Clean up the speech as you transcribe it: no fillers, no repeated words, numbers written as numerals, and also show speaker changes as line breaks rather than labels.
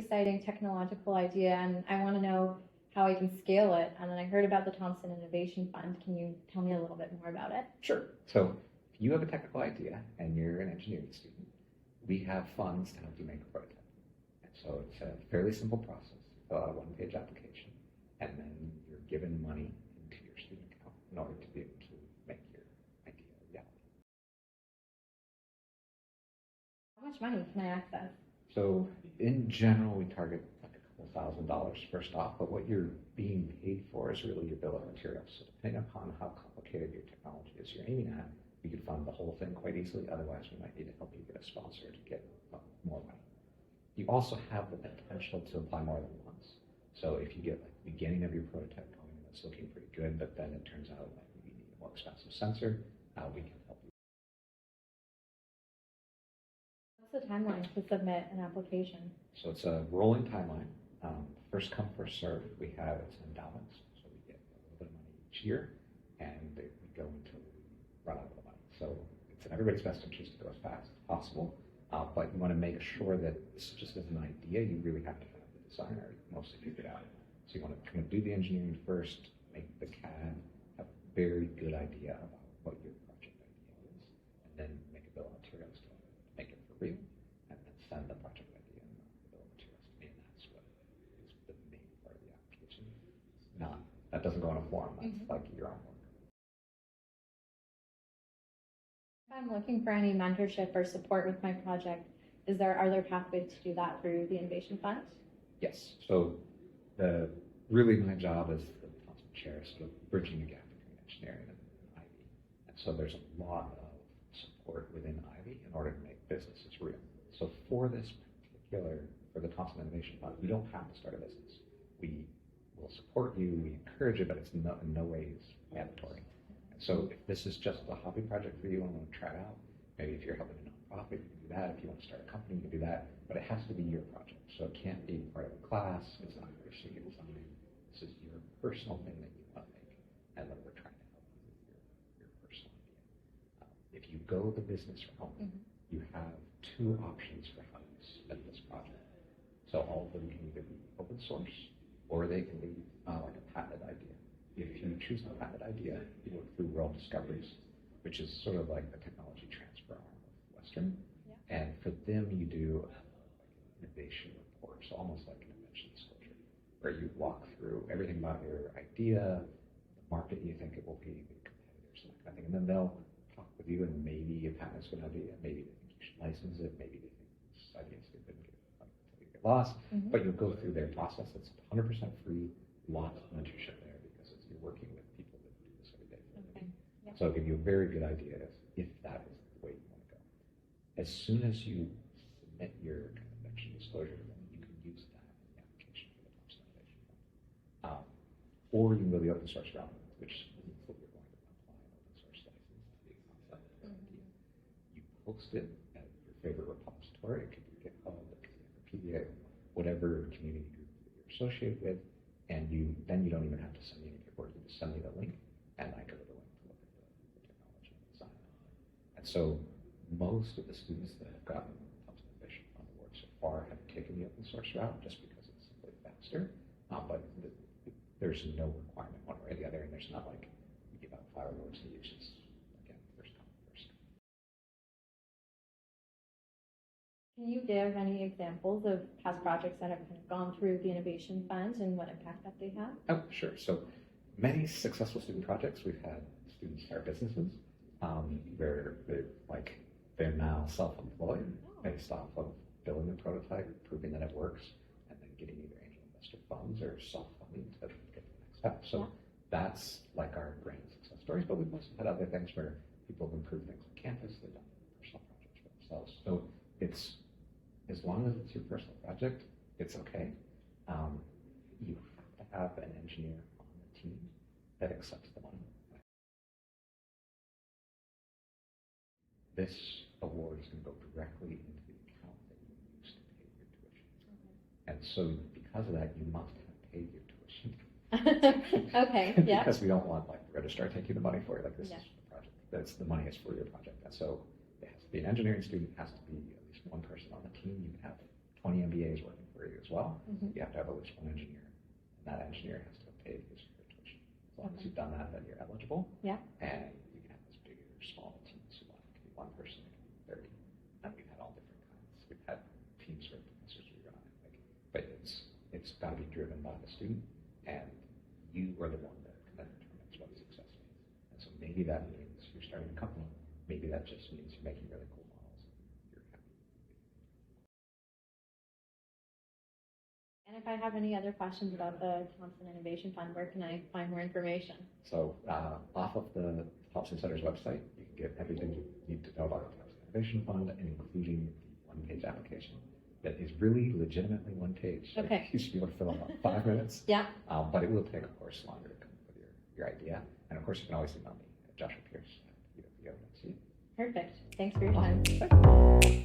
exciting technological idea, and I want to know how I can scale it. And then I heard about the Thompson Innovation Fund. Can you tell me a little bit more about it?
Sure. So if you have a technical idea and you're an engineering student, we have funds to help you make a prototype. And so it's a fairly simple process. You fill out a one-page application, and then you're given money into your student account in order to be able to make your idea a reality.
How much money can I access?
So in general, we target like $2,000 first off, but what you're being paid for is really your bill of materials. So depending upon how complicated your technology is you're aiming at, you could fund the whole thing quite easily. Otherwise, we might need to help you get a sponsor to get more money. You also have the potential to apply more than once. So if you get like the beginning of your prototype going and it's looking pretty good, but then it turns out like you need a more expensive sensor, we can help you.
What's the timeline to submit an application?
So it's a rolling timeline. First come, first serve. We have it's an endowment, so we get a little bit of money each year, and we go until we run out of the money. So it's in everybody's best interest to go as fast as possible, but you want to make sure that this just as an idea, you really have to have the designer mostly figured out. So you want to kind of do the engineering first, make the CAD, have a very good idea about what your project idea is, and then make a bill of materials to make it for real, and then send the project idea and the bill of materials to me, and that's what is the main part of the application. That doesn't go on a form, that's like your own work.
If I'm looking for any mentorship or support with my project, are there pathways to do that through the Innovation Fund?
Yes. So really my job as the Thompson Chair is sort of bridging the gap between engineering and Ivy. And so there's a lot of support within Ivy in order to make businesses real. So for the Thompson Innovation Fund, we don't have to start a business. We will support you, we encourage it, but it's in no ways mandatory. And so if this is just a hobby project for you and want to try it out, maybe if you're helping a nonprofit, you can do that. If you want to start a company, you can do that. But it has to be your project. So it can't be part of a class. It's not your secret design. This is your personal thing that you want to make. And then we're trying to help you with your personal idea. If you go the business route, you have two options for how you submit this project. So all of them can either be open source or they can be like a patented idea. If you choose the patented idea, you work through World Discoveries, which is sort of like the technology transfer arm of Western. Yeah. And for them, you do like an innovation report, so almost like an invention disclosure, where you walk through everything about your idea, the market you think it will be, the competitors, and that kind of thing. And then they'll talk with you, and maybe a patent is going to be, maybe they think you should license it, maybe they think this idea is stupid and get lost. But you'll go through their process. It's 100% free, lots of mentorship there because you're working with people that do this every day. Okay. Yep. So I'll give you a very good idea if that is the way you want to go. As soon as you submit your kind of invention disclosure, then you can use that in the application for the Thompson Innovation Fund. Or you can go the open source route, which means that you're going to apply an open source license to the concept or idea. You post it at your favorite repository. It could be GitHub, it could be Wikipedia, whatever community group that you're associated with, and then you don't even have to send me any paperwork. You just send me the link, and I go to the link to look at the technology and design. And so most of the students that have gotten Thompson Innovation Fund Award so far have taken the open source route just because it's simply faster, but there's no requirement one way or the other, and there's not like we give out 5 awards to use. It's, again, first come, first.
Can you give any examples of past projects that have kind of gone through the Innovation Fund and what impact that they have?
Oh, sure. So many successful student projects, we've had students start businesses where they're now self-employed based off of building a prototype, proving that it works, and then getting either angel investor funds or self-funding to get to the next step. So that's like our grand success stories, but we've also had other things where people have improved things on campus, they've done personal projects for themselves. So it's, as long as it's your personal project, it's okay. You have to have an engineer on the team that accepts the money. This award is going to go directly into the account that you used to pay your tuition. And so because of that, you must have paid your tuition.
Okay, yeah.
Because we don't want like the registrar taking the money for it. Like this is the project. The money is for your project. And so it has to be an engineering student, has to be at least one person on the team. You can have 20 MBAs working for for you as well.
Mhm.
You have to have at least one engineer, and that engineer has to have paid his or her tuition. As long as you've done that, then you're eligible.
Yeah.
And you can have as big or small teams you want. It can be one person, it can be 30. And we've had all different kinds. We've had teams where professors we run it, but it's got to be driven by the student, and you are the one that then determines what success means. And so maybe that means you're starting a company. Maybe that just means you're making really cool models. You're happy.
And if I have any other questions about the Thompson Innovation Fund, where can I find more information?
So off of the Thompson Center's website, you can get everything you need to know about the Thompson Innovation Fund, including the one-page application. That is really legitimately one page. Like,
Okay.
you should be able to fill in about 5 minutes.
Yeah.
But it will take, of course, longer to come up with your idea. And of course, you can always email me at Joshua Pierce at UW.
Perfect. Thanks for your time.
Awesome. Thank you.